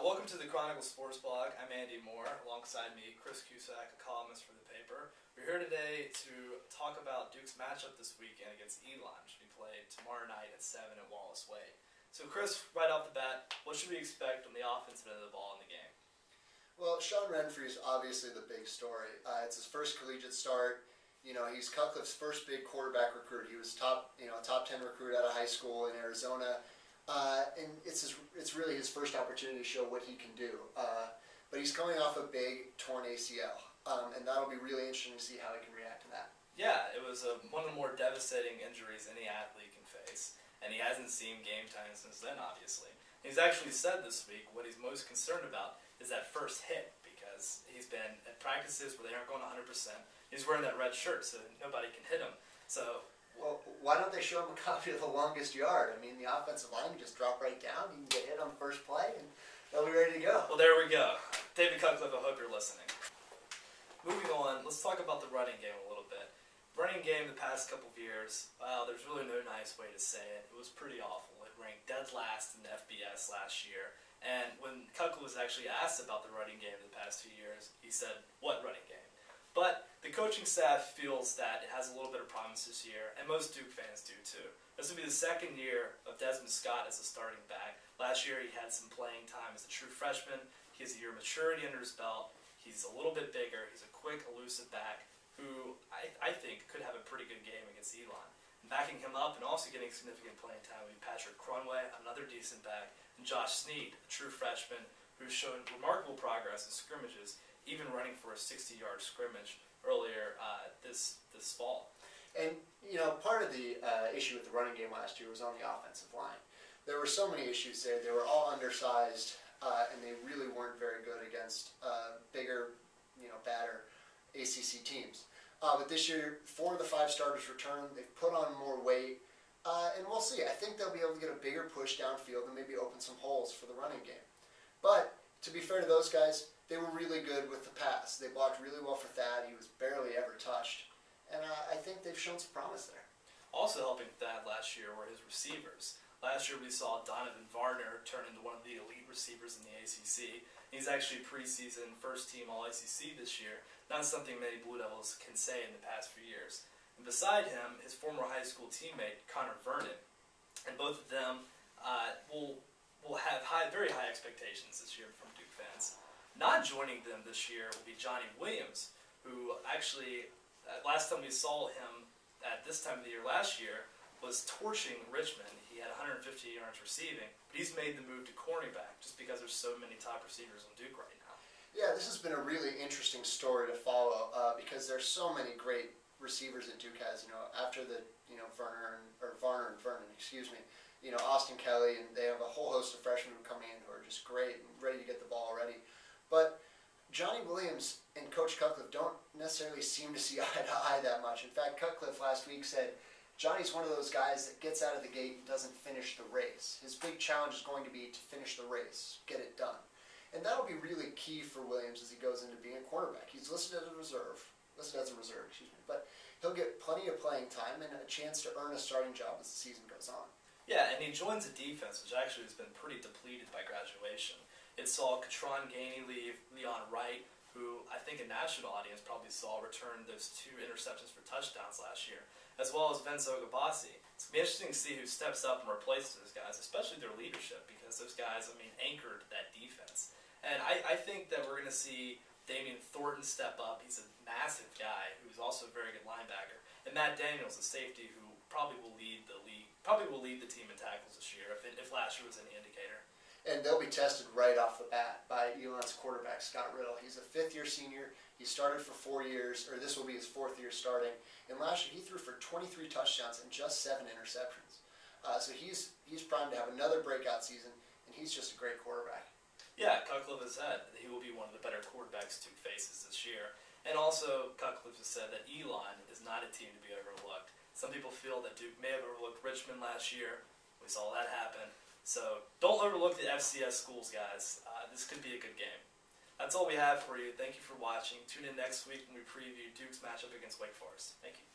Welcome to the Chronicle Sports Blog. I'm Andy Moore. Alongside me, Chris Cusack, a columnist for the paper. We're here today to talk about Duke's matchup this weekend against Elon, which will be played tomorrow night at 7 at Wallace Way. So Chris, right off the bat, what should we expect on the offensive end of the ball in the game? Well, Sean Renfree is obviously the big story. It's his first collegiate start. You know, he's Cutcliffe's first big quarterback recruit. He was top 10 recruit out of high school in Arizona. And it's really his first opportunity to show what he can do. But he's coming off a big torn ACL, and that'll be really interesting to see how he can react to that. Yeah, it was one of the more devastating injuries any athlete can face, and he hasn't seen game time since then, obviously. He's actually said this week what he's most concerned about is that first hit, because he's been at practices where they aren't going 100%. He's wearing that red shirt, so nobody can hit him. So, well, why don't they show him a copy of the longest yard? I mean, the offensive line can just drop right down. You can get hit on the first play, and they'll be ready to go. Well, there we go. David Cutcliffe, I hope you're listening. Moving on, let's talk about the running game a little bit. Running game the past couple of years, well, there's really no nice way to say it. It was pretty awful. It ranked dead last in the FBS last year. And when Cutcliffe was actually asked about the running game the past 2 years, he said, "What running game?" But the coaching staff feels that it has a little bit of promise this year, and most Duke fans do too. This will be the second year of Desmond Scott as a starting back. Last year he had some playing time as a true freshman. He has a year of maturity under his belt. He's a little bit bigger. He's a quick, elusive back who I think could have a pretty good game against Elon. And backing him up and also getting significant playing time will be Patrick Cronway, another decent back, and Josh Snead, a true freshman who's shown remarkable progress in scrimmages, even running for a 60-yard scrimmage earlier this fall. And, you know, part of the issue with the running game last year was on the offensive line. There were so many issues there. They were all undersized, and they really weren't very good against bigger, badder ACC teams. But this year, 4 of the 5 starters returned. They've put on more weight, and we'll see. I think they'll be able to get a bigger push downfield and maybe open some holes for the running game. But to be fair to those guys, they were really good with the pass. They blocked really well for Thad. He was barely ever touched. And I think they've shown some promise there. Also helping Thad last year were his receivers. Last year we saw Donovan Varner turn into one of the elite receivers in the ACC. He's actually preseason first-team All-ACC this year. Not something many Blue Devils can say in the past few years. And beside him, his former high school teammate, Connor Vernon. And both of them will have very high expectations this year from Duke fans. Not joining them this year will be Johnny Williams, who actually, last time we saw him at this time of the year last year, was torching Richmond. He had 150 yards receiving, but he's made the move to cornerback just because there's so many top receivers on Duke right now. Yeah, this has been a really interesting story to follow because there's so many great receivers that Duke has. After the Varner and Vernon, Austin Kelly, and they have a whole host of freshmen who come in who are just great and ready to get the ball already. But Johnny Williams and Coach Cutcliffe don't necessarily seem to see eye to eye that much. In fact, Cutcliffe last week said, Johnny's one of those guys that gets out of the gate and doesn't finish the race. His big challenge is going to be to finish the race, get it done. And that'll be really key for Williams as he goes into being a quarterback. He's listed as a reserve, but he'll get plenty of playing time and a chance to earn a starting job as the season goes on. Yeah, and he joins a defense which actually has been pretty depleted by graduation. It saw Katron Gainey leave, Leon Wright, who I think a national audience probably saw return those 2 interceptions for touchdowns last year, as well as Vince Ogabasi. It's going to be interesting to see who steps up and replaces those guys, especially their leadership, because those guys, anchored that defense. And I think that we're going to see Damian Thornton step up. He's a massive guy who's also a very good linebacker. And Matt Daniels, a safety who probably will lead the team in tackles this year, if last year was any indicator. And they'll be tested right off the bat by Elon's quarterback, Scott Riddle. He's a 5th-year senior. He started for 4 years, or this will be his 4th year starting. And last year he threw for 23 touchdowns and just 7 interceptions. So he's primed to have another breakout season, and he's just a great quarterback. Yeah, Cutcliffe has said that he will be one of the better quarterbacks Duke faces this year. And also, Cutcliffe has said that Elon is not a team to be overlooked. Some people feel that Duke may have overlooked Richmond last year. We saw that happen. So don't overlook the FCS schools, guys. This could be a good game. That's all we have for you. Thank you for watching. Tune in next week when we preview Duke's matchup against Wake Forest. Thank you.